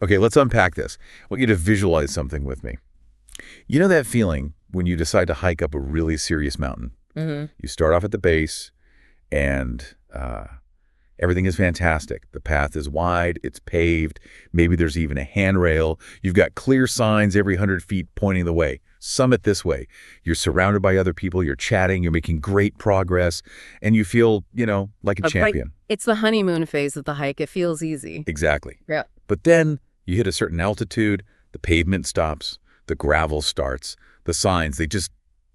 Okay, let's unpack this. I want you to visualize something with me. You know that feeling when you decide to hike up a really serious mountain? You start off at the base, and everything is fantastic. The path is wide, it's paved, maybe there's even a handrail. You've got clear signs every 100 feet pointing the way. Summit this way. You're surrounded by other people, you're chatting, you're making great progress, and you feel, like a champion. It's the honeymoon phase of the hike. It feels easy. Exactly. Yeah. But then you hit a certain altitude, the pavement stops, the gravel starts, the signs, they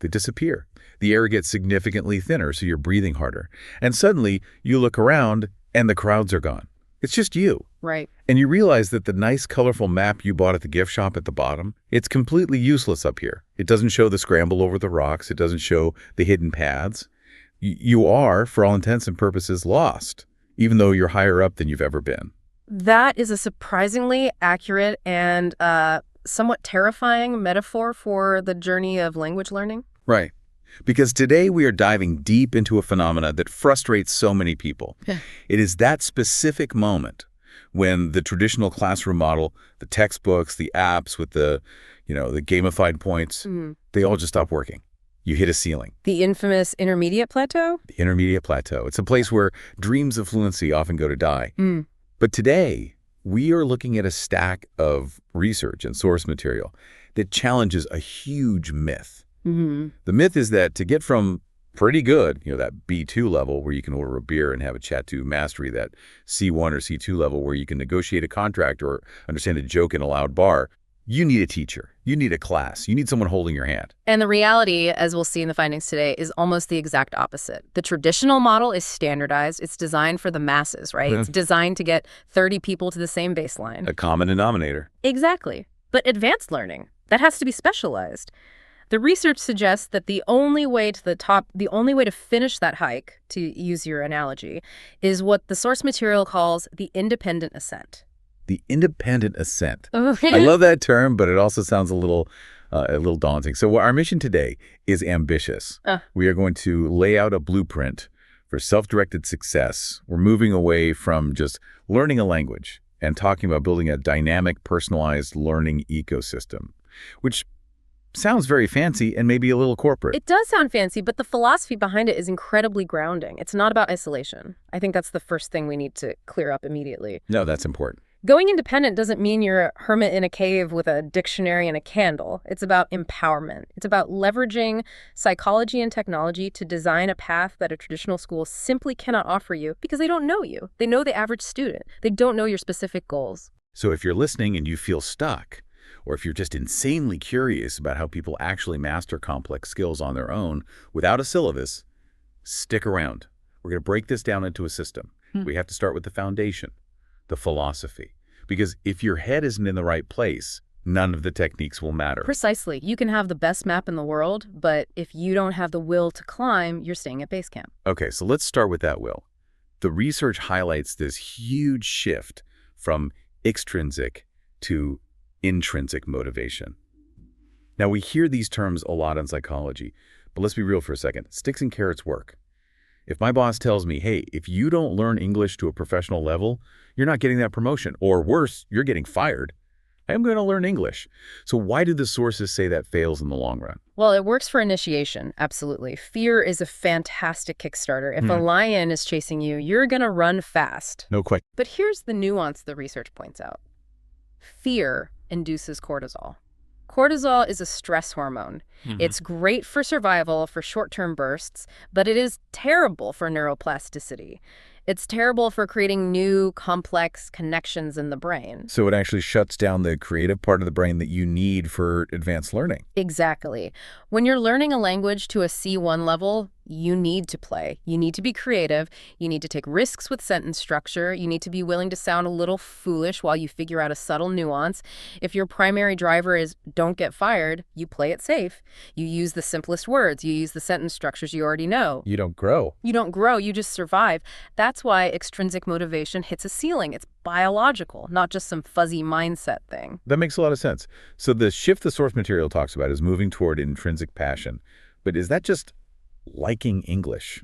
disappear. The air gets significantly thinner, so you're breathing harder. And suddenly, you look around, and the crowds are gone. It's just you. Right. And you realize that the nice, colorful map you bought at the gift shop at the bottom, it's completely useless up here. It doesn't show the scramble over the rocks. It doesn't show the hidden paths. You are, for all intents and purposes, lost, even though you're higher up than you've ever been. That is a surprisingly accurate and somewhat terrifying metaphor for the journey of language learning. Right. Because today we are diving deep into a phenomena that frustrates so many people. It is that specific moment when the traditional classroom model, the textbooks, the apps with the gamified points, they all just stop working. You hit a ceiling. The infamous intermediate plateau? The intermediate plateau. It's a place where dreams of fluency often go to die. But today, we are looking at a stack of research and source material that challenges a huge myth. The myth is that to get from pretty good, that B2 level where you can order a beer and have a chat to mastery, that C1 or C2 level where you can negotiate a contract or understand a joke in a loud bar, you need a teacher. You need a class. You need someone holding your hand. And the reality, as we'll see in the findings today, is almost the exact opposite. The traditional model is standardized. It's designed for the masses, right? It's designed to get 30 people to the same baseline. A common denominator. Exactly. But advanced learning, that has to be specialized. The research suggests that the only way to the top, the only way to finish that hike, to use your analogy, is what the source material calls the independent ascent. The independent ascent. I love that term, but it also sounds a little daunting. So our mission today is ambitious. We are going to lay out a blueprint for self-directed success. We're moving away from just learning a language and talking about building a dynamic, personalized learning ecosystem, which sounds very fancy and maybe a little corporate. It does sound fancy, but the philosophy behind it is incredibly grounding. It's not about isolation. I think that's the first thing we need to clear up immediately. No, that's important. Going independent doesn't mean you're a hermit in a cave with a dictionary and a candle. It's about empowerment. It's about leveraging psychology and technology to design a path that a traditional school simply cannot offer you because they don't know you. They know the average student. They don't know your specific goals. So if you're listening and you feel stuck, or if you're just insanely curious about how people actually master complex skills on their own without a syllabus, stick around. We're going to break this down into a system. We have to start with the foundation, the philosophy. Because if your head isn't in the right place, none of the techniques will matter. Precisely. You can have the best map in the world, but if you don't have the will to climb, you're staying at base camp. Okay, so let's start with that will. The research highlights this huge shift from extrinsic to intrinsic motivation. Now, we hear these terms a lot in psychology, but let's be real for a second. Sticks and carrots work. If my boss tells me, hey, if you don't learn English to a professional level, you're not getting that promotion, or worse, you're getting fired, I am going to learn English. So why do the sources say that fails in the long run? Well, it works for initiation, absolutely. Fear is a fantastic Kickstarter. If a lion is chasing you, you're going to run fast. No question. But here's the nuance the research points out. Fear induces cortisol. Cortisol is a stress hormone. It's great for survival, for short-term bursts, but it is terrible for neuroplasticity. It's terrible for creating new, complex connections in the brain. So it actually shuts down the creative part of the brain that you need for advanced learning. Exactly. When you're learning a language to a C1 level, you need to play. You need to be creative. You need to take risks with sentence structure. You need to be willing to sound a little foolish while you figure out a subtle nuance. If your primary driver is don't get fired, you play it safe. You use the simplest words. You use the sentence structures you already know. You don't grow. You don't grow. You just survive. That's why extrinsic motivation hits a ceiling. It's biological, not just some fuzzy mindset thing. That makes a lot of sense. So the shift the source material talks about is moving toward intrinsic passion. But is that just liking English?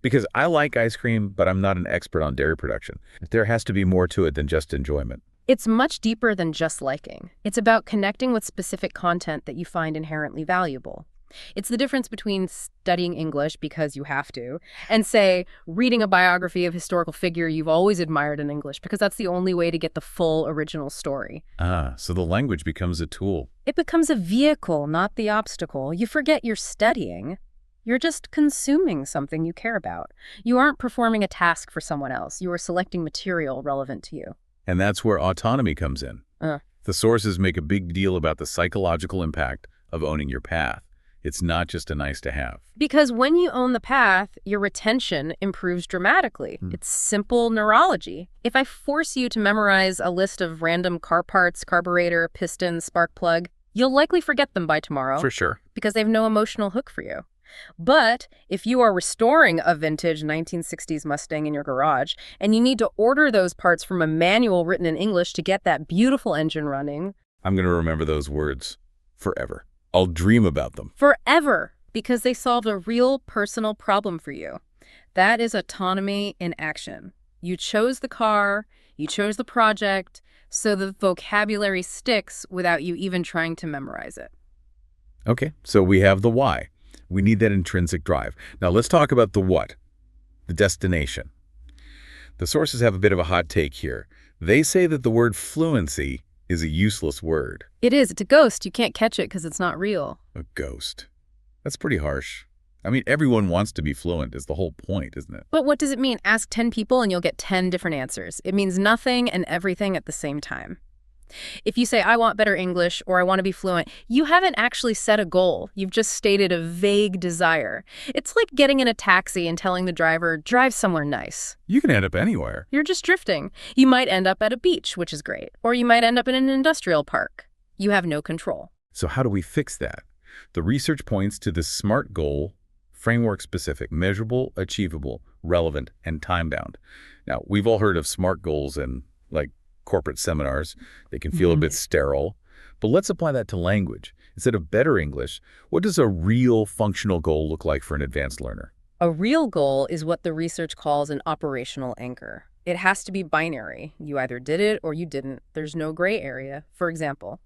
Because I like ice cream, but I'm not an expert on dairy production. There has to be more to it than just enjoyment. It's much deeper than just liking. It's about connecting with specific content that you find inherently valuable. It's the difference between studying English because you have to, and, say, reading a biography of a historical figure you've always admired in English because that's the only way to get the full original story. Ah, so the language becomes a tool. It becomes a vehicle, not the obstacle. You forget you're studying. You're just consuming something you care about. You aren't performing a task for someone else. You are selecting material relevant to you. And that's where autonomy comes in. The sources make a big deal about the psychological impact of owning your path. It's not just a nice to have. Because when you own the path, your retention improves dramatically. It's simple neurology. If I force you to memorize a list of random car parts, carburetor, piston, spark plug, you'll likely forget them by tomorrow. For sure. Because they have no emotional hook for you. But if you are restoring a vintage 1960s Mustang in your garage, and you need to order those parts from a manual written in English to get that beautiful engine running... I'm going to remember those words forever. I'll dream about them. Forever, because they solved a real personal problem for you. That is autonomy in action. You chose the car, you chose the project, so the vocabulary sticks without you even trying to memorize it. Okay, so we have the why. We need that intrinsic drive. Now let's talk about the what, the destination. The sources have a bit of a hot take here. They say that the word fluency is a useless word. It is. It's a ghost. You can't catch it because it's not real. A ghost. That's pretty harsh. I mean, everyone wants to be fluent is the whole point, isn't it? But what does it mean? Ask 10 people and you'll get 10 different answers. It means nothing and everything at the same time. If you say, I want better English, or I want to be fluent, you haven't actually set a goal. You've just stated a vague desire. It's like getting in a taxi and telling the driver, drive somewhere nice. You can end up anywhere. You're just drifting. You might end up at a beach, which is great, or you might end up in an industrial park. You have no control. So how do we fix that? The research points to the SMART goal, framework-specific, measurable, achievable, relevant, and time-bound. Now, we've all heard of SMART goals in, like, corporate seminars. They can feel a bit sterile. But let's apply that to language. Instead of better English, what does a real functional goal look like for an advanced learner? A real goal is what the research calls an operational anchor. It has to be binary. You either did it or you didn't. There's no gray area. For example,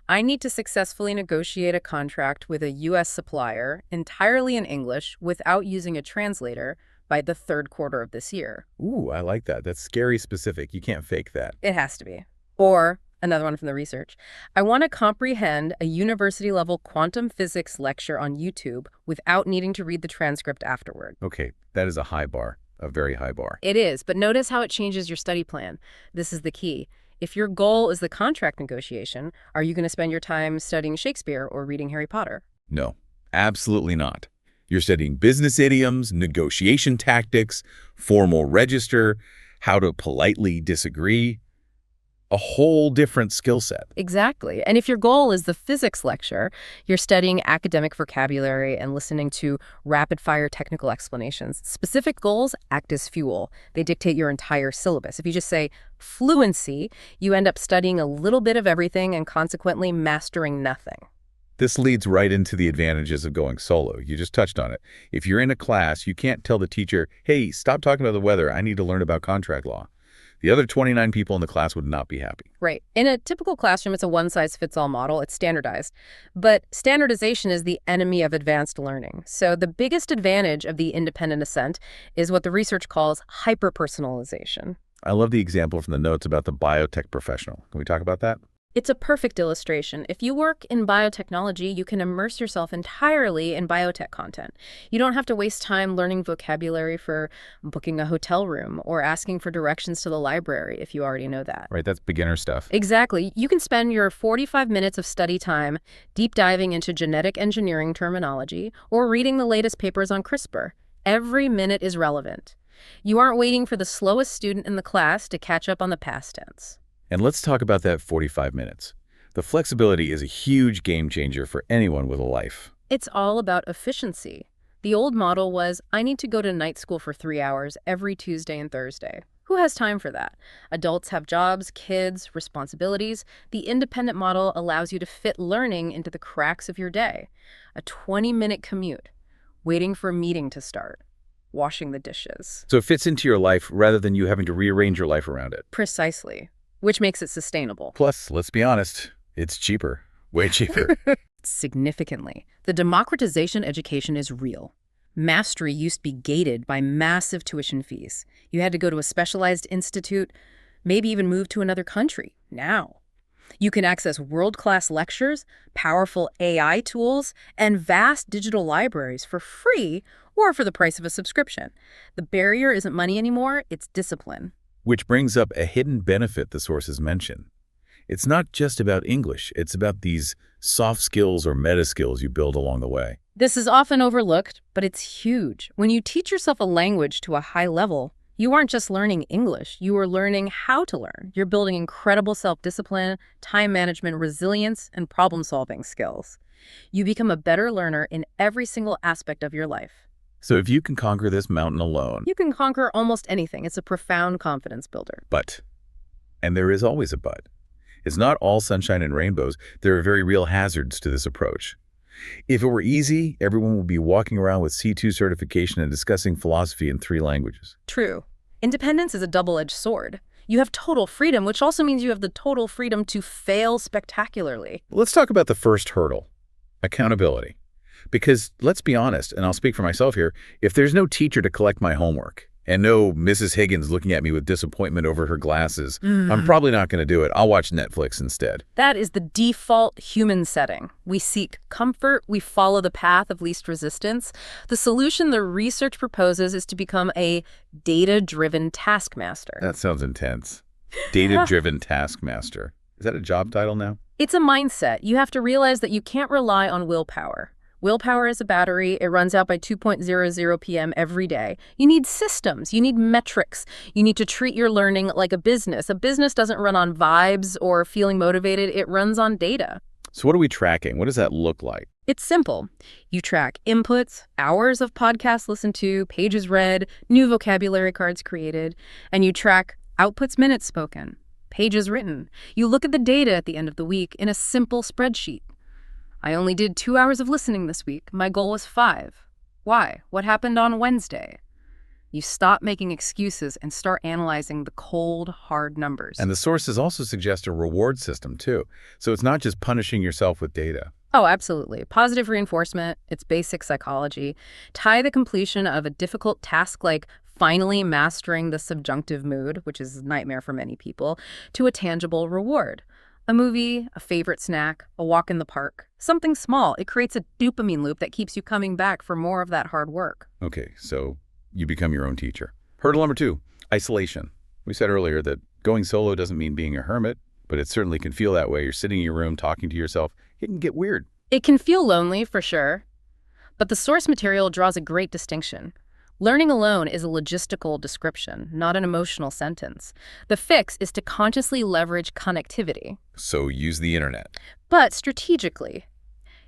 I need to successfully negotiate a contract with a U.S. supplier entirely in English without using a translator by the third quarter of this year. Ooh, I like that. That's scary specific. You can't fake that. It has to be. Or, another one from the research, I want to comprehend a university-level quantum physics lecture on YouTube without needing to read the transcript afterward. Okay, that is a high bar, a very high bar. It is, but notice how it changes your study plan. This is the key. If your goal is the contract negotiation, are you going to spend your time studying Shakespeare or reading Harry Potter? No, absolutely not. You're studying business idioms, negotiation tactics, formal register, how to politely disagree. A whole different skill set. Exactly. And if your goal is the physics lecture, you're studying academic vocabulary and listening to rapid-fire technical explanations. Specific goals act as fuel. They dictate your entire syllabus. If you just say fluency, you end up studying a little bit of everything and consequently mastering nothing. This leads right into the advantages of going solo. You just touched on it. If you're in a class, you can't tell the teacher, hey, stop talking about the weather. I need to learn about contract law. The other 29 people in the class would not be happy. Right. In a typical classroom, it's a one-size-fits-all model. It's standardized. But standardization is the enemy of advanced learning. So the biggest advantage of the independent assent is what the research calls hyper-personalization. I love the example from the notes about the biotech professional. Can we talk about that? It's a perfect illustration. If you work in biotechnology, you can immerse yourself entirely in biotech content. You don't have to waste time learning vocabulary for booking a hotel room or asking for directions to the library if you already know that. Right, that's beginner stuff. Exactly. You can spend your 45 minutes of study time deep diving into genetic engineering terminology or reading the latest papers on CRISPR. Every minute is relevant. You aren't waiting for the slowest student in the class to catch up on the past tense. And let's talk about that 45 minutes. The flexibility is a huge game changer for anyone with a life. It's all about efficiency. The old model was, I need to go to night school for 3 hours every Tuesday and Thursday. Who has time for that? Adults have jobs, kids, responsibilities. The independent model allows you to fit learning into the cracks of your day. A 20-minute commute, waiting for a meeting to start, washing the dishes. So it fits into your life rather than you having to rearrange your life around it. Precisely. which makes it sustainable. Plus, let's be honest, it's cheaper. Way cheaper. Significantly. The democratization education is real. Mastery used to be gated by massive tuition fees. You had to go to a specialized institute, maybe even move to another country. Now, you can access world-class lectures, powerful AI tools, and vast digital libraries for free or for the price of a subscription. The barrier isn't money anymore, it's discipline. Which brings up a hidden benefit the sources mention. It's not just about English, it's about these soft skills or meta skills you build along the way. This is often overlooked, but it's huge. When you teach yourself a language to a high level, you aren't just learning English, you are learning how to learn. You're building incredible self-discipline, time management, resilience, and problem-solving skills. You become a better learner in every single aspect of your life. So if you can conquer this mountain alone... You can conquer almost anything. It's a profound confidence builder. But, and there is always a but, it's not all sunshine and rainbows. There are very real hazards to this approach. If it were easy, everyone would be walking around with C2 certification and discussing philosophy in 3 languages. True. Independence is a double-edged sword. You have total freedom, which also means you have the total freedom to fail spectacularly. Let's talk about the first hurdle, accountability. Because let's be honest, and I'll speak for myself here, if there's no teacher to collect my homework and no Mrs. Higgins looking at me with disappointment over her glasses, I'm probably not going to do it. I'll watch Netflix instead. That is the default human setting. We seek comfort. We follow the path of least resistance. The solution the research proposes is to become a data-driven taskmaster. That sounds intense. Data-driven taskmaster. Is that a job title now? It's a mindset. You have to realize that you can't rely on willpower. Willpower is a battery. It runs out by 2:00 p.m. every day. You need systems. You need metrics. You need to treat your learning like a business. A business doesn't run on vibes or feeling motivated. It runs on data. So what are we tracking? What does that look like? It's simple. You track inputs, hours of podcasts listened to, pages read, new vocabulary cards created, and you track outputs, minutes spoken, pages written. You look at the data at the end of the week in a simple spreadsheet. I only did 2 hours of listening this week. My goal was 5. Why? What happened on Wednesday? You stop making excuses and start analyzing the cold, hard numbers. And the sources also suggest a reward system, too. So it's not just punishing yourself with data. Oh, absolutely. Positive reinforcement, it's basic psychology. Tie the completion of a difficult task like finally mastering the subjunctive mood, which is a nightmare for many people, to a tangible reward. A movie, a favorite snack, a walk in the park. Something small. It creates a dopamine loop that keeps you coming back for more of that hard work. Okay, so you become your own teacher. Hurdle number 2, isolation. We said earlier that going solo doesn't mean being a hermit, but it certainly can feel that way. You're sitting in your room talking to yourself. It can get weird. It can feel lonely, for sure. But the source material draws a great distinction. Learning alone is a logistical description, not an emotional sentence. The fix is to consciously leverage connectivity. So use the internet. But strategically.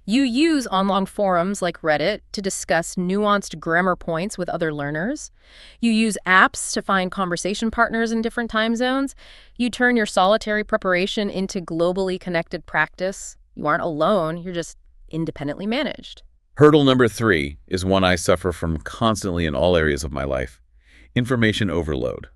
You use online forums like Reddit to discuss nuanced grammar points with other learners. You use apps to find conversation partners in different time zones. You turn your solitary preparation into globally connected practice. You aren't alone, you're just independently managed. Hurdle number 3 is one I suffer from constantly in all areas of my life. Information overload.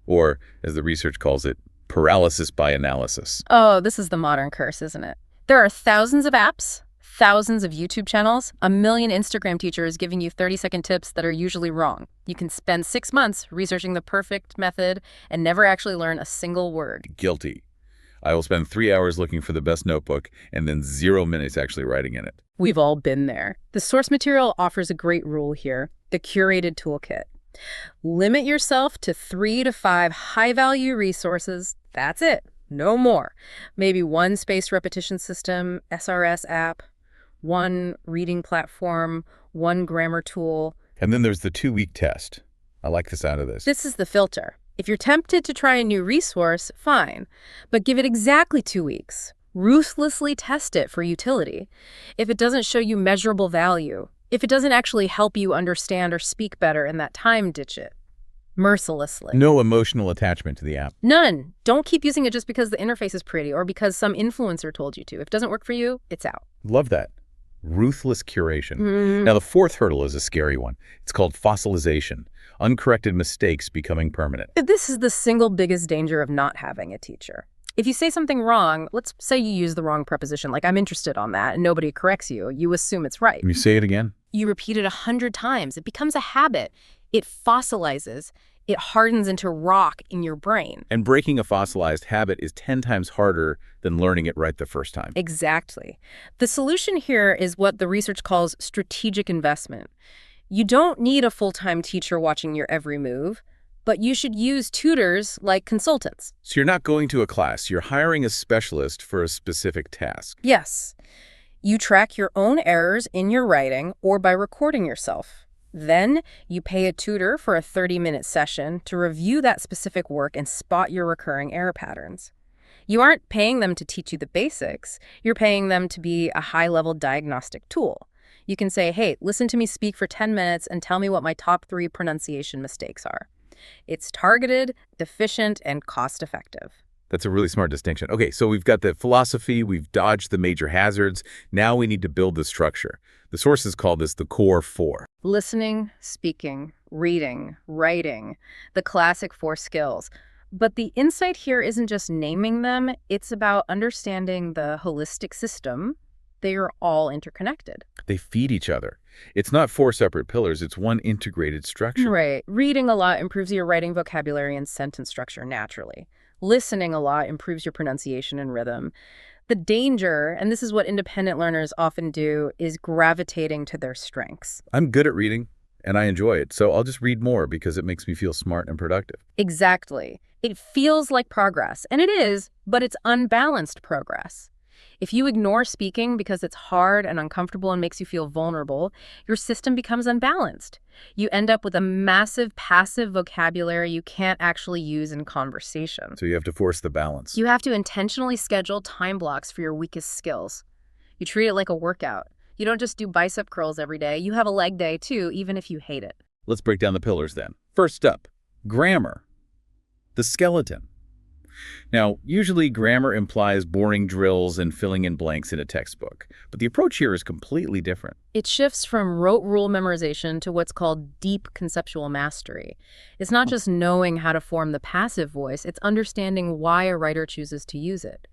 Or, as the research calls it, paralysis by analysis. Oh, this is the modern curse, isn't it? There are thousands of apps, thousands of YouTube channels, a million Instagram teachers giving you 30-second tips that are usually wrong. You can spend 6 months researching the perfect method and never actually learn a single word. Guilty. I will spend 3 hours looking for the best notebook and then 0 minutes actually writing in it. We've all been there. The source material offers a great rule here, the curated toolkit. Limit yourself to 3 to 5 high-value resources. That's it. No more. Maybe 1 spaced repetition system, SRS app, 1 reading platform, 1 grammar tool. And then there's the 2-week test. I like the sound of this. This is the filter. If you're tempted to try a new resource, fine, but give it exactly 2 weeks. Ruthlessly test it for utility. If it doesn't show you measurable value, if it doesn't actually help you understand or speak better in that time, ditch it. Mercilessly. No emotional attachment to the app. None. Don't keep using it just because the interface is pretty or because some influencer told you to. If it doesn't work for you, it's out. Love that. Ruthless curation. Mm, Now, the fourth hurdle is a scary one. It's called fossilization, uncorrected mistakes becoming permanent. This is the single biggest danger of not having a teacher. If you say something wrong, let's say you use the wrong preposition, like I'm interested on that, and nobody corrects you, you assume it's right. Can you say it again? You repeat it 100 times. It becomes a habit. It fossilizes. It hardens into rock in your brain. And breaking a fossilized habit is 10 times harder than learning it right the first time. Exactly. The solution here is what the research calls strategic investment. You don't need a full-time teacher watching your every move, but you should use tutors like consultants. So you're not going to a class, you're hiring a specialist for a specific task. Yes. You track your own errors in your writing or by recording yourself. Then you pay a tutor for a 30-minute session to review that specific work and spot your recurring error patterns. You aren't paying them to teach you the basics. You're paying them to be a high-level diagnostic tool. You can say, hey, listen to me speak for 10 minutes and tell me what my top 3 pronunciation mistakes are. It's targeted, efficient, and cost-effective. That's a really smart distinction. Okay, so we've got the philosophy, we've dodged the major hazards. Now we need to build the structure. The sources call this the core 4. Listening, speaking, reading, writing, the classic 4 skills. But the insight here isn't just naming them, it's about understanding the holistic system. They are all interconnected. They feed each other. It's not 4 separate pillars, it's one integrated structure. Right. Reading a lot improves your writing vocabulary and sentence structure naturally. Listening a lot improves your pronunciation and rhythm. The danger, and this is what independent learners often do, is gravitating to their strengths. I'm good at reading, and I enjoy it, so I'll just read more because it makes me feel smart and productive. Exactly. It feels like progress, and it is, but it's unbalanced progress. If you ignore speaking because it's hard and uncomfortable and makes you feel vulnerable, your system becomes unbalanced. You end up with a massive passive vocabulary you can't actually use in conversation. So you have to force the balance. You have to intentionally schedule time blocks for your weakest skills. You treat it like a workout. You don't just do bicep curls every day. You have a leg day too, even if you hate it. Let's break down the pillars then. First up, grammar. The skeleton. Now, usually grammar implies boring drills and filling in blanks in a textbook, but the approach here is completely different. It shifts from rote rule memorization to what's called deep conceptual mastery. It's not just knowing how to form the passive voice, it's understanding why a writer chooses to use it.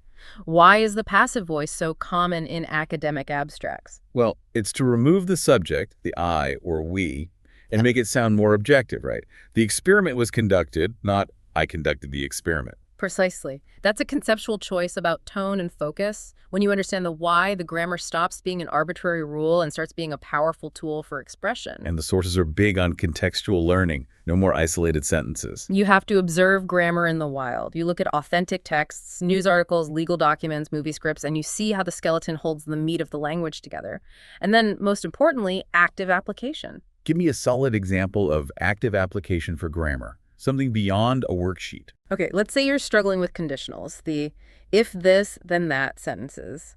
Why is the passive voice so common in academic abstracts? Well, it's to remove the subject, the I or we, and make it sound more objective, right? The experiment was conducted, not I conducted the experiment. Precisely. That's a conceptual choice about tone and focus. When you understand the why, the grammar stops being an arbitrary rule and starts being a powerful tool for expression. And the sources are big on contextual learning. No more isolated sentences. You have to observe grammar in the wild. You look at authentic texts, news articles, legal documents, movie scripts, and you see how the skeleton holds the meat of the language together. And then, most importantly, active application. Give me a solid example of active application for grammar. Something beyond a worksheet. Okay, let's say you're struggling with conditionals, the if this, then that sentences.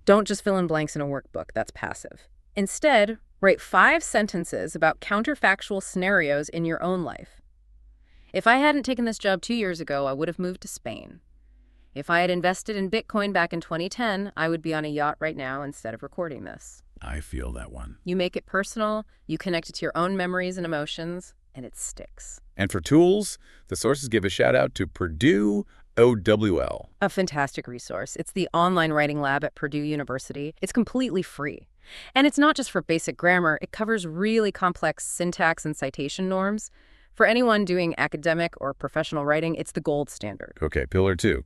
Don't just fill in blanks in a workbook, that's passive. Instead, write 5 sentences about counterfactual scenarios in your own life. If I hadn't taken this job 2 years ago, I would have moved to Spain. If I had invested in Bitcoin back in 2010, I would be on a yacht right now instead of recording this. I feel that one. You make it personal, you connect it to your own memories and emotions, and it sticks. And for tools, the sources give a shout out to Purdue OWL. A fantastic resource. It's the online writing lab at Purdue University. It's completely free. And it's not just for basic grammar. It covers really complex syntax and citation norms. For anyone doing academic or professional writing, it's the gold standard. Okay, pillar 2.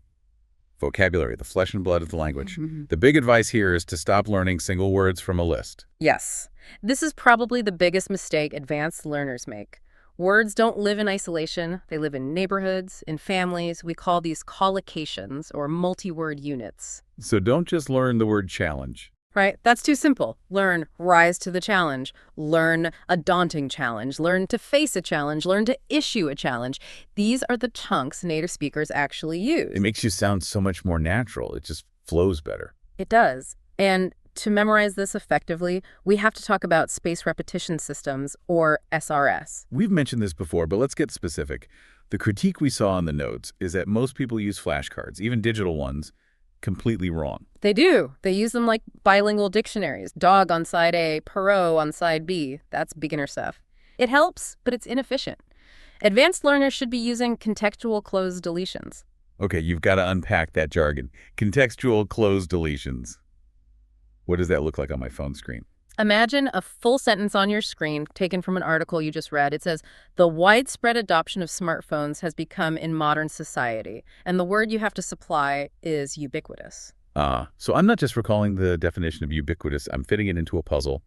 Vocabulary, the flesh and blood of the language. The big advice here is to stop learning single words from a list. Yes. This is probably the biggest mistake advanced learners make. Words don't live in isolation. They live in neighborhoods, in families. We call these collocations or multi-word units. So don't just learn the word challenge. Right? That's too simple. Learn rise to the challenge. Learn a daunting challenge. Learn to face a challenge. Learn to issue a challenge. These are the chunks native speakers actually use. It makes you sound so much more natural. It just flows better. It does. And to memorize this effectively, we have to talk about space repetition systems, or SRS. We've mentioned this before, but let's get specific. The critique we saw in the notes is that most people use flashcards, even digital ones, completely wrong. They do. They use them like bilingual dictionaries. Dog on side A, Perot on side B. That's beginner stuff. It helps, but it's inefficient. Advanced learners should be using contextual closed deletions. Okay, you've got to unpack that jargon. Contextual closed deletions. What does that look like on my phone screen? Imagine a full sentence on your screen taken from an article you just read. It says, the widespread adoption of smartphones has become in modern society. And the word you have to supply is ubiquitous. So I'm not just recalling the definition of ubiquitous. I'm fitting it into a puzzle.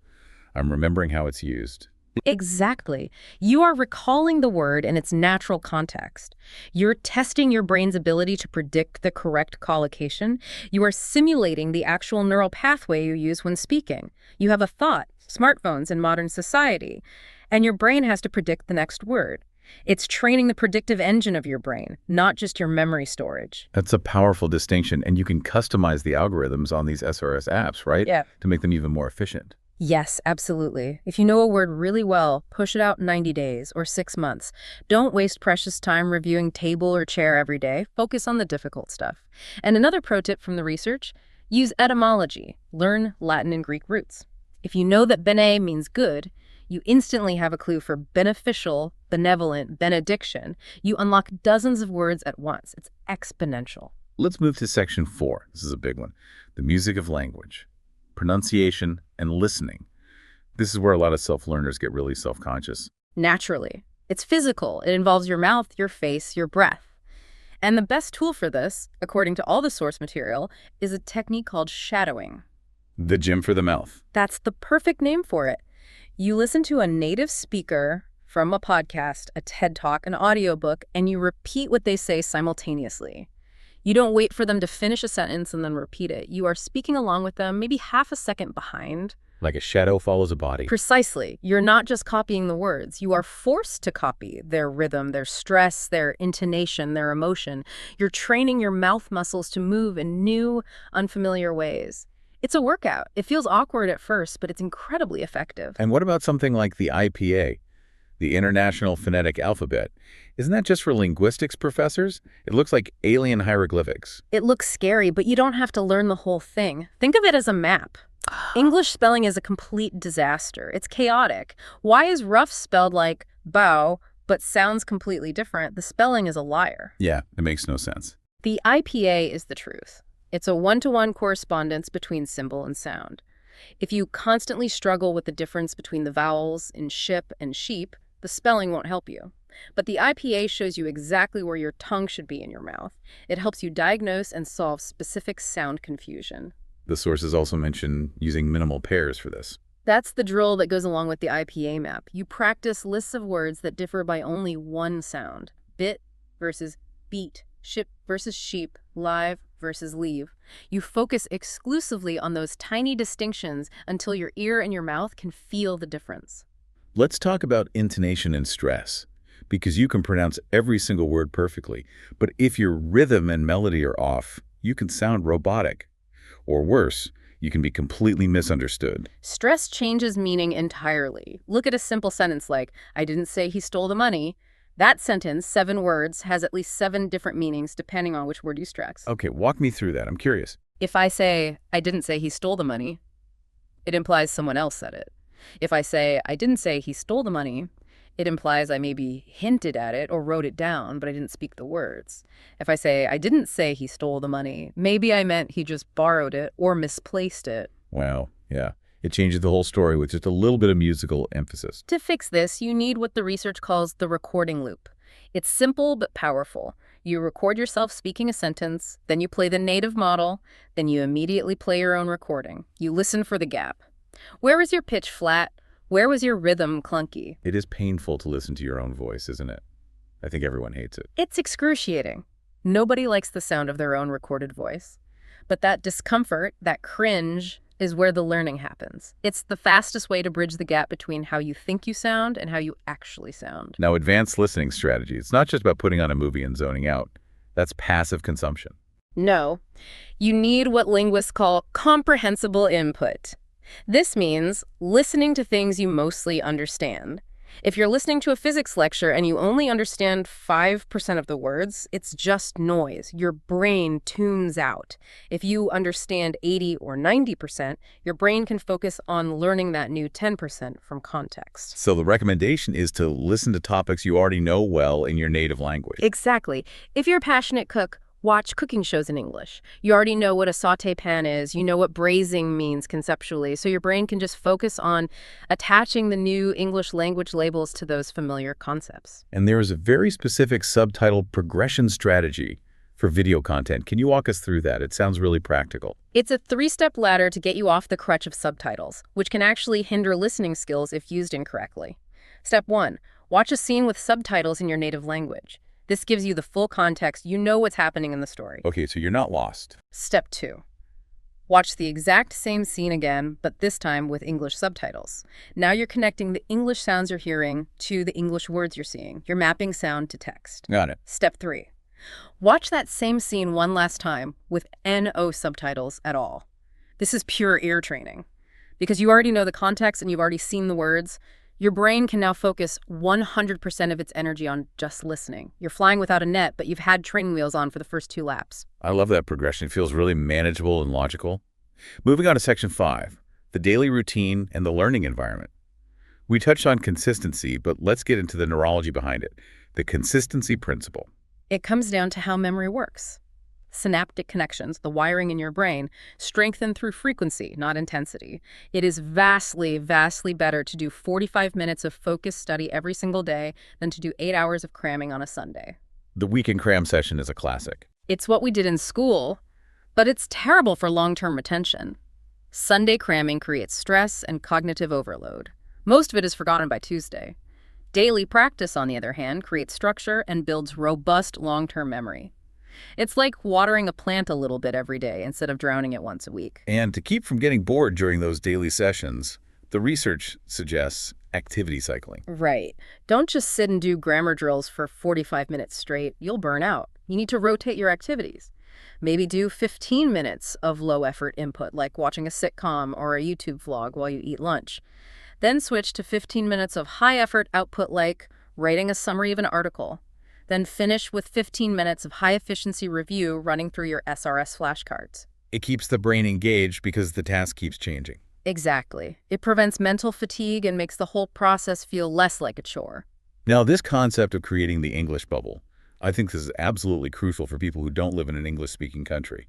I'm remembering how it's used. Exactly. You are recalling the word in its natural context. You're testing your brain's ability to predict the correct collocation. You are simulating the actual neural pathway you use when speaking. You have a thought, smartphones in modern society, and your brain has to predict the next word. It's training the predictive engine of your brain, not just your memory storage. That's a powerful distinction, and you can customize the algorithms on these SRS apps, right? Yeah. To make them even more efficient. Yes, absolutely. If you know a word really well, push it out 90 days or 6 months. Don't waste precious time reviewing table or chair every day. Focus on the difficult stuff. And another pro tip from the research, use etymology. Learn Latin and Greek roots. If you know that bene means good, you instantly have a clue for beneficial, benevolent, benediction. You unlock dozens of words at once. It's exponential. Let's move to section 4. This is a big one. The music of language. Pronunciation, and listening. This is where a lot of self-learners get really self-conscious. Naturally. It's physical. It involves your mouth, your face, your breath. And the best tool for this, according to all the source material, is a technique called shadowing. The gym for the mouth. That's the perfect name for it. You listen to a native speaker from a podcast, a TED Talk, an audiobook, and you repeat what they say simultaneously. You don't wait for them to finish a sentence and then repeat it. You are speaking along with them, maybe half a second behind. Like a shadow follows a body. Precisely. You're not just copying the words. You are forced to copy their rhythm, their stress, their intonation, their emotion. You're training your mouth muscles to move in new, unfamiliar ways. It's a workout. It feels awkward at first, but it's incredibly effective. And what about something like the IPA, the International Phonetic Alphabet? Isn't that just for linguistics professors? It looks like alien hieroglyphics. It looks scary, but you don't have to learn the whole thing. Think of it as a map. English spelling is a complete disaster. It's chaotic. Why is rough spelled like bow, but sounds completely different? The spelling is a liar. Yeah, it makes no sense. The IPA is the truth. It's a one-to-one correspondence between symbol and sound. If you constantly struggle with the difference between the vowels in ship and sheep, the spelling won't help you. But the IPA shows you exactly where your tongue should be in your mouth. It helps you diagnose and solve specific sound confusion. The sources also mention using minimal pairs for this. That's the drill that goes along with the IPA map. You practice lists of words that differ by only one sound. Bit versus beat, ship versus sheep, live versus leave. You focus exclusively on those tiny distinctions until your ear and your mouth can feel the difference. Let's talk about intonation and stress, because you can pronounce every single word perfectly, but if your rhythm and melody are off, you can sound robotic. Or worse, you can be completely misunderstood. Stress changes meaning entirely. Look at a simple sentence like, I didn't say he stole the money. That sentence, 7 words, has at least 7 different meanings depending on which word you stress. Okay, walk me through that. I'm curious. If I say, I didn't say he stole the money, it implies someone else said it. If I say, I didn't say he stole the money, it implies I maybe hinted at it or wrote it down, but I didn't speak the words. If I say, I didn't say he stole the money, maybe I meant he just borrowed it or misplaced it. Wow, yeah. It changes the whole story with just a little bit of musical emphasis. To fix this, you need what the research calls the recording loop. It's simple but powerful. You record yourself speaking a sentence, then you play the native model, then you immediately play your own recording. You listen for the gap. Where was your pitch flat? Where was your rhythm clunky? It is painful to listen to your own voice, isn't it? I think everyone hates it. It's excruciating. Nobody likes the sound of their own recorded voice. But that discomfort, that cringe, is where the learning happens. It's the fastest way to bridge the gap between how you think you sound and how you actually sound. Now, advanced listening strategy, it's not just about putting on a movie and zoning out. That's passive consumption. No. You need what linguists call comprehensible input. This means listening to things you mostly understand. If you're listening to a physics lecture and you only understand 5% of the words, it's just noise. Your brain tunes out. If you understand 80 or 90%, your brain can focus on learning that new 10% from context. So the recommendation is to listen to topics you already know well in your native language. Exactly. If you're a passionate cook, watch cooking shows in English. You already know what a sauté pan is. You know what braising means conceptually. So your brain can just focus on attaching the new English language labels to those familiar concepts. And there is a very specific subtitle progression strategy for video content. Can you walk us through that? It sounds really practical. It's a 3-step ladder to get you off the crutch of subtitles, which can actually hinder listening skills if used incorrectly. Step 1. Watch a scene with subtitles in your native language. This gives you the full context. You know what's happening in the story. Okay, so you're not lost. Step 2. Watch the exact same scene again, but this time with English subtitles. Now you're connecting the English sounds you're hearing to the English words you're seeing. You're mapping sound to text. Got it. Step 3. Watch that same scene one last time with no subtitles at all. This is pure ear training. Because you already know the context and you've already seen the words, your brain can now focus 100% of its energy on just listening. You're flying without a net, but you've had training wheels on for the first 2 laps. I love that progression. It feels really manageable and logical. Moving on to section 5, the daily routine and the learning environment. We touched on consistency, but let's get into the neurology behind it, the consistency principle. It comes down to how memory works. Synaptic connections, the wiring in your brain, strengthen through frequency, not intensity. It is vastly, vastly better to do 45 minutes of focused study every single day than to do 8 hours of cramming on a Sunday. The weekend cram session is a classic. It's what we did in school, but it's terrible for long-term retention. Sunday cramming creates stress and cognitive overload. Most of it is forgotten by Tuesday. Daily practice, on the other hand, creates structure and builds robust long-term memory. It's like watering a plant a little bit every day instead of drowning it once a week. And to keep from getting bored during those daily sessions, the research suggests activity cycling. Right. Don't just sit and do grammar drills for 45 minutes straight. You'll burn out. You need to rotate your activities. Maybe do 15 minutes of low-effort input, like watching a sitcom or a YouTube vlog while you eat lunch. Then switch to 15 minutes of high-effort output, like writing a summary of an article. Then finish with 15 minutes of high-efficiency review running through your SRS flashcards. It keeps the brain engaged because the task keeps changing. Exactly. It prevents mental fatigue and makes the whole process feel less like a chore. Now, this concept of creating the English bubble, I think this is absolutely crucial for people who don't live in an English-speaking country.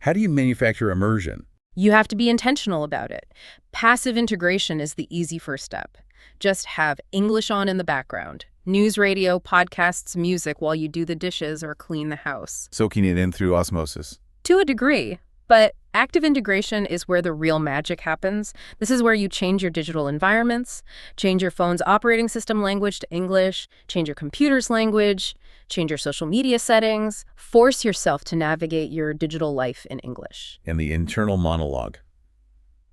How do you manufacture immersion? You have to be intentional about it. Passive integration is the easy first step. Just have English on in the background. News, radio, podcasts, music while you do the dishes or clean the house. Soaking it in through osmosis. To a degree, but active integration is where the real magic happens. This is where you change your digital environments, change your phone's operating system language to English, change your computer's language, change your social media settings, force yourself to navigate your digital life in English. And the internal monologue.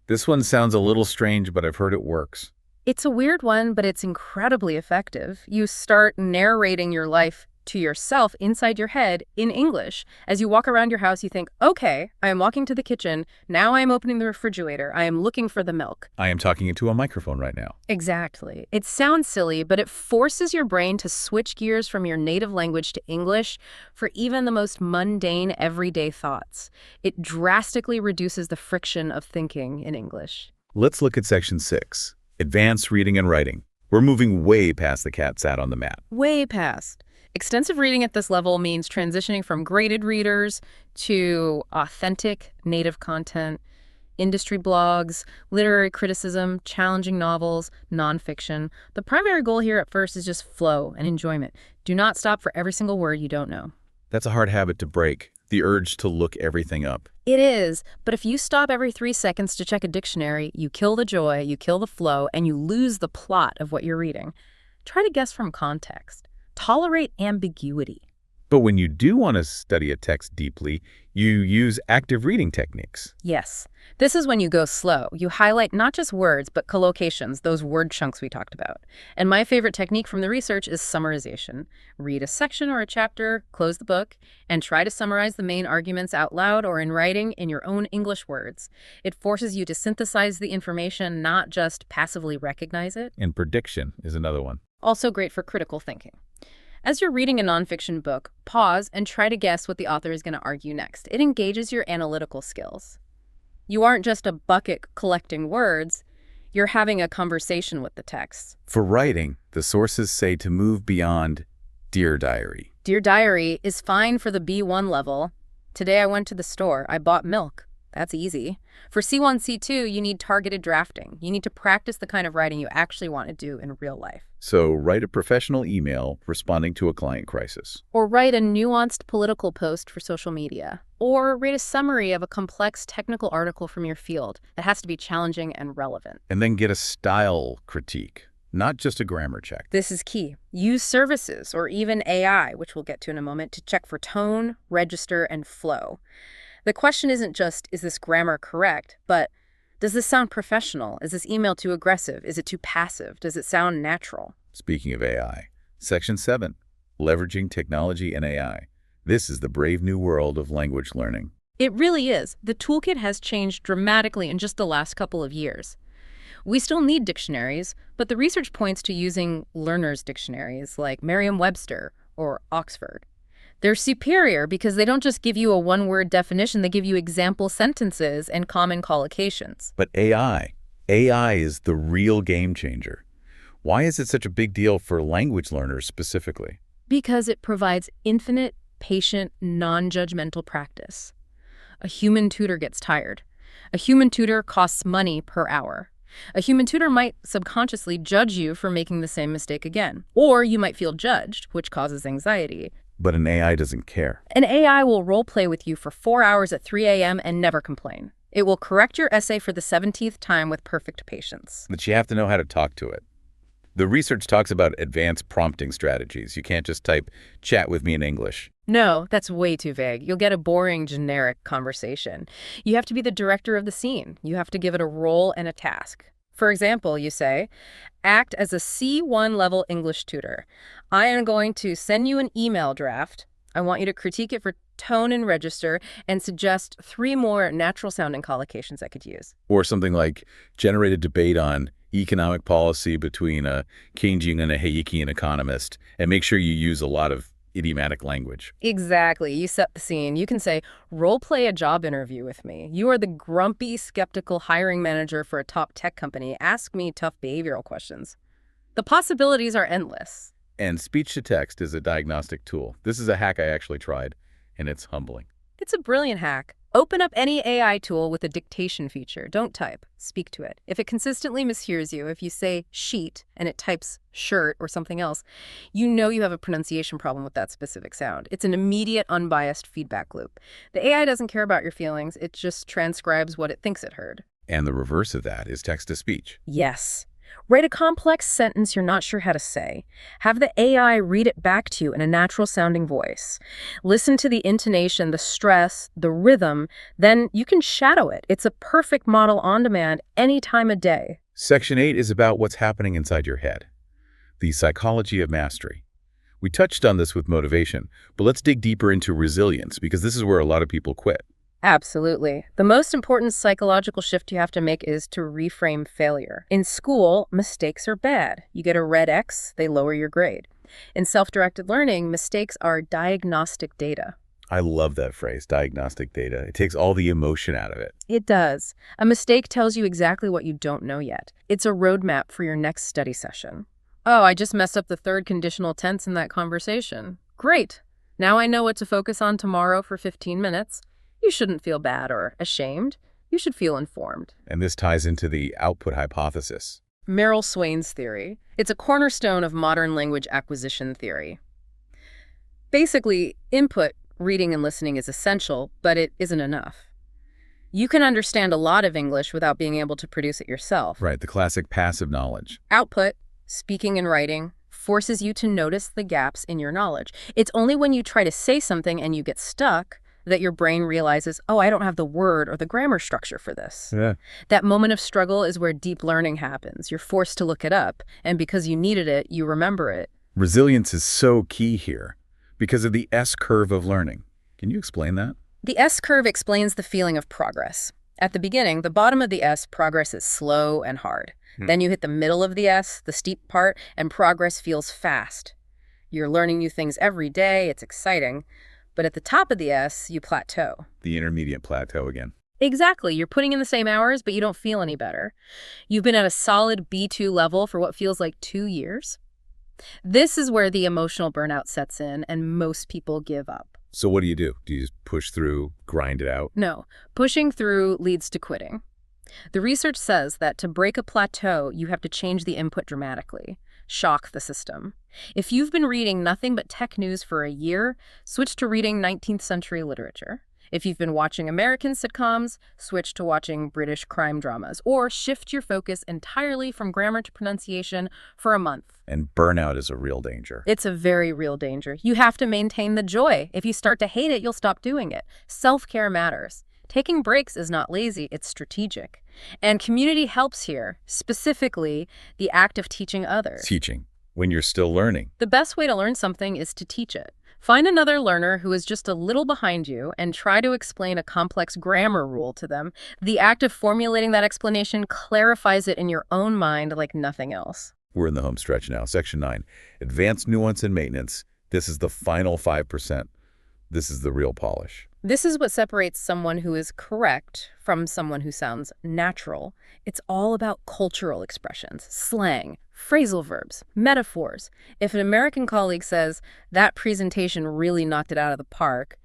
This one sounds a little strange, but I've heard it works. It's a weird one, but it's incredibly effective. You start narrating your life to yourself inside your head in English. As you walk around your house, you think, okay, I am walking to the kitchen. Now I am opening the refrigerator. I am looking for the milk. I am talking into a microphone right now. Exactly. It sounds silly, but it forces your brain to switch gears from your native language to English for even the most mundane, everyday thoughts. It drastically reduces the friction of thinking in English. Let's look at section 6, advanced reading and writing. We're moving way past the cat sat on the mat. Way past. Extensive reading at this level means transitioning from graded readers to authentic native content, industry blogs, literary criticism, challenging novels, nonfiction. The primary goal here at first is just flow and enjoyment. Do not stop for every single word you don't know. That's a hard habit to break, the urge to look everything up. It is, but if you stop every 3 seconds to check a dictionary, you kill the joy, you kill the flow, and you lose the plot of what you're reading. Try to guess from context. Tolerate ambiguity. But when you do want to study a text deeply, you use active reading techniques. Yes. This is when you go slow. You highlight not just words, but collocations, those word chunks we talked about. And my favorite technique from the research is summarization. Read a section or a chapter, close the book, and try to summarize the main arguments out loud or in writing in your own English words. It forces you to synthesize the information, not just passively recognize it. And prediction is another one. Also great for critical thinking. As you're reading a nonfiction book, pause and try to guess what the author is going to argue next. It engages your analytical skills. You aren't just a bucket collecting words, you're having a conversation with the text. For writing, the sources say to move beyond Dear Diary. Dear Diary is fine for the B1 level. Today I went to the store. I bought milk. That's easy. For C1, C2, you need targeted drafting. You need to practice the kind of writing you actually want to do in real life. So write a professional email responding to a client crisis. Or write a nuanced political post for social media. Or read a summary of a complex technical article from your field that has to be challenging and relevant. And then get a style critique, not just a grammar check. This is key. Use services or even AI, which we'll get to in a moment, to check for tone, register, and flow. The question isn't just, is this grammar correct, but does this sound professional? Is this email too aggressive? Is it too passive? Does it sound natural? Speaking of AI, Section 7, Leveraging Technology and AI. This is the brave new world of language learning. It really is. The toolkit has changed dramatically in just the last couple of years. We still need dictionaries, but the research points to using learners' dictionaries like Merriam-Webster or Oxford. They're superior because they don't just give you a one-word definition, they give you example sentences and common collocations. But AI is the real game changer. Why is it such a big deal for language learners specifically? Because it provides infinite, patient, non-judgmental practice. A human tutor gets tired. A human tutor costs money per hour. A human tutor might subconsciously judge you for making the same mistake again. Or you might feel judged, which causes anxiety. But an AI doesn't care. An AI will role play with you for 4 hours at 3 a.m. and never complain. It will correct your essay for the 17th time with perfect patience. But you have to know how to talk to it. The research talks about advanced prompting strategies. You can't just type, "chat with me in English." No, that's way too vague. You'll get a boring, generic conversation. You have to be the director of the scene. You have to give it a role and a task. For example, you say, act as a C1 level English tutor. I am going to send you an email draft. I want you to critique it for tone and register and suggest 3 more natural sounding collocations I could use. Or something like generate a debate on economic policy between a Keynesian and a Hayekian economist, and make sure you use a lot of idiomatic language. Exactly. You set the scene. You can say, role play a job interview with me. You are the grumpy, skeptical hiring manager for a top tech company. Ask me tough behavioral questions. The possibilities are endless. And speech to text is a diagnostic tool. This is a hack I actually tried, and it's humbling. It's a brilliant hack. Open up any AI tool with a dictation feature. Don't type. Speak to it. If it consistently mishears you, if you say sheet and it types shirt or something else, you know you have a pronunciation problem with that specific sound. It's an immediate, unbiased feedback loop. The AI doesn't care about your feelings. It just transcribes what it thinks it heard. And the reverse of that is text-to-speech. Yes. Write a complex sentence you're not sure how to say. Have the AI read it back to you in a natural-sounding voice. Listen to the intonation, the stress, the rhythm. Then you can shadow it. It's a perfect model on demand any time of day. Section 8 is about what's happening inside your head. The psychology of mastery. We touched on this with motivation, but let's dig deeper into resilience, because this is where a lot of people quit. Absolutely. The most important psychological shift you have to make is to reframe failure. In school, mistakes are bad. You get a red X, they lower your grade. In self-directed learning, mistakes are diagnostic data. I love that phrase, diagnostic data. It takes all the emotion out of it. It does. A mistake tells you exactly what you don't know yet. It's a roadmap for your next study session. Oh, I just messed up the third conditional tense in that conversation. Great. Now I know what to focus on tomorrow for 15 minutes. You shouldn't feel bad or ashamed. You should feel informed. And this ties into the output hypothesis. Merrill Swain's theory. It's a cornerstone of modern language acquisition theory. Basically, input, reading and listening is essential, but it isn't enough. You can understand a lot of English without being able to produce it yourself. Right, the classic passive knowledge. Output, speaking and writing, forces you to notice the gaps in your knowledge. It's only when you try to say something and you get stuck that your brain realizes, oh, I don't have the word or the grammar structure for this. Yeah. That moment of struggle is where deep learning happens. You're forced to look it up, and because you needed it, you remember it. Resilience is so key here because of the S-curve of learning. Can you explain that? The S-curve explains the feeling of progress. At the beginning, the bottom of the S, progress is slow and hard. Then you hit the middle of the S, the steep part, and progress feels fast. You're learning new things every day, it's exciting. But at the top of the S, you plateau. The intermediate plateau again. Exactly. You're putting in the same hours, but you don't feel any better. You've been at a solid B2 level for what feels like 2 years. This is where the emotional burnout sets in, and most people give up. So what do? Do you just push through, grind it out? No, pushing through leads to quitting. The research says that to break a plateau, you have to change the input dramatically, shock the system. If you've been reading nothing but tech news for a year, switch to reading 19th century literature. If you've been watching American sitcoms, switch to watching British crime dramas, or shift your focus entirely from grammar to pronunciation for a month. And burnout is a real danger. It's a very real danger. You have to maintain the joy. If you start to hate it, you'll stop doing it. Self-care matters. Taking breaks is not lazy, it's strategic. And community helps here, specifically the act of teaching others. Teaching, when you're still learning. The best way to learn something is to teach it. Find another learner who is just a little behind you and try to explain a complex grammar rule to them. The act of formulating that explanation clarifies it in your own mind like nothing else. We're in the home stretch now. Section 9, advanced nuance and maintenance. This is the final 5%. This is the real polish. This is what separates someone who is correct from someone who sounds natural. It's all about cultural expressions, slang, phrasal verbs, metaphors. If an American colleague says, that presentation really knocked it out of the park,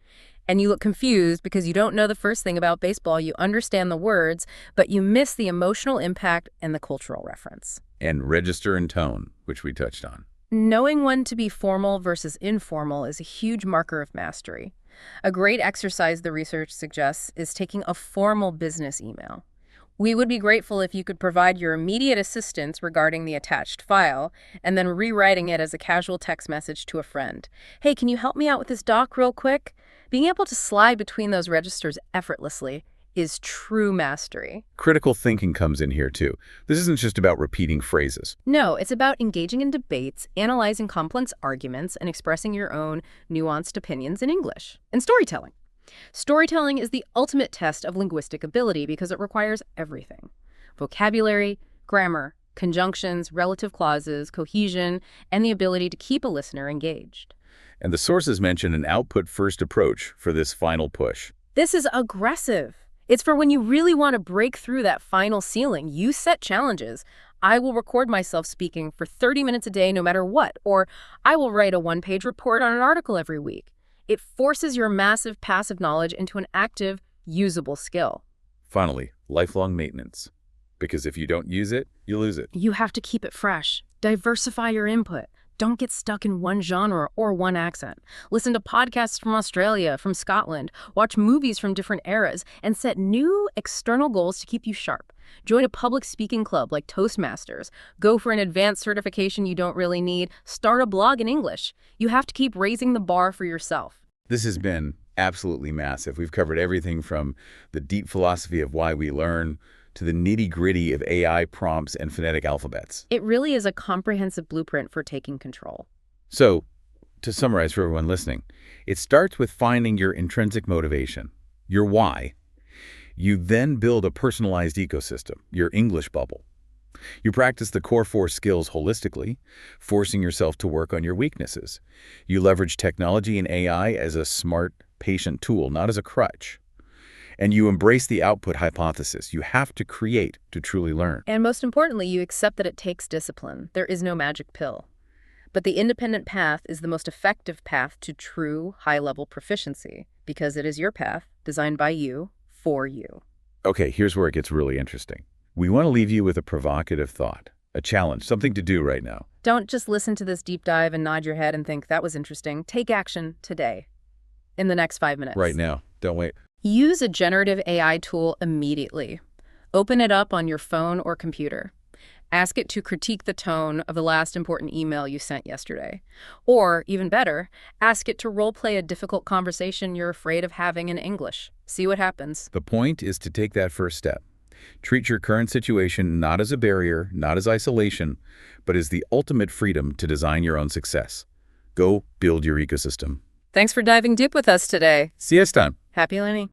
and you look confused because you don't know the first thing about baseball, you understand the words, but you miss the emotional impact and the cultural reference. And register and tone, which we touched on. Knowing when to be formal versus informal is a huge marker of mastery. A great exercise the research suggests is taking a formal business email. We would be grateful if you could provide your immediate assistance regarding the attached file and then rewriting it as a casual text message to a friend. Hey, can you help me out with this doc real quick? Being able to slide between those registers effortlessly is true mastery. Critical thinking comes in here too. This isn't just about repeating phrases. No, it's about engaging in debates, analyzing complex arguments, and expressing your own nuanced opinions in English. And storytelling. Storytelling is the ultimate test of linguistic ability because it requires everything. Vocabulary, grammar, conjunctions, relative clauses, cohesion, and the ability to keep a listener engaged. And the sources mention an output-first approach for this final push. This is aggressive. It's for when you really want to break through that final ceiling. You set challenges. I will record myself speaking for 30 minutes a day no matter what, or I will write a one-page report on an article every week. It forces your massive passive knowledge into an active, usable skill. Finally, lifelong maintenance. Because if you don't use it, you lose it. You have to keep it fresh. Diversify your input. Don't get stuck in one genre or one accent. Listen to podcasts from Australia, from Scotland, watch movies from different eras, and set new external goals to keep you sharp. Join a public speaking club like Toastmasters. Go for an advanced certification you don't really need. Start a blog in English. You have to keep raising the bar for yourself. This has been absolutely massive. We've covered everything from the deep philosophy of why we learn to the nitty-gritty of AI prompts and phonetic alphabets. It really is a comprehensive blueprint for taking control. So, to summarize for everyone listening, it starts with finding your intrinsic motivation, your why. You then build a personalized ecosystem, your English bubble. You practice the core 4 skills holistically, forcing yourself to work on your weaknesses. You leverage technology and AI as a smart, patient tool, not as a crutch. And you embrace the output hypothesis. You have to create to truly learn. And most importantly, you accept that it takes discipline. There is no magic pill. But the independent path is the most effective path to true high-level proficiency because it is your path, designed by you, for you. Okay, here's where it gets really interesting. We want to leave you with a provocative thought, a challenge, something to do right now. Don't just listen to this deep dive and nod your head and think that was interesting. Take action today, in the next 5 minutes. Right now. Don't wait. Use a generative AI tool immediately. Open it up on your phone or computer. Ask it to critique the tone of the last important email you sent yesterday. Or, even better, ask it to role-play a difficult conversation you're afraid of having in English. See what happens. The point is to take that first step. Treat your current situation not as a barrier, not as isolation, but as the ultimate freedom to design your own success. Go build your ecosystem. Thanks for diving deep with us today. See you next time. Happy learning.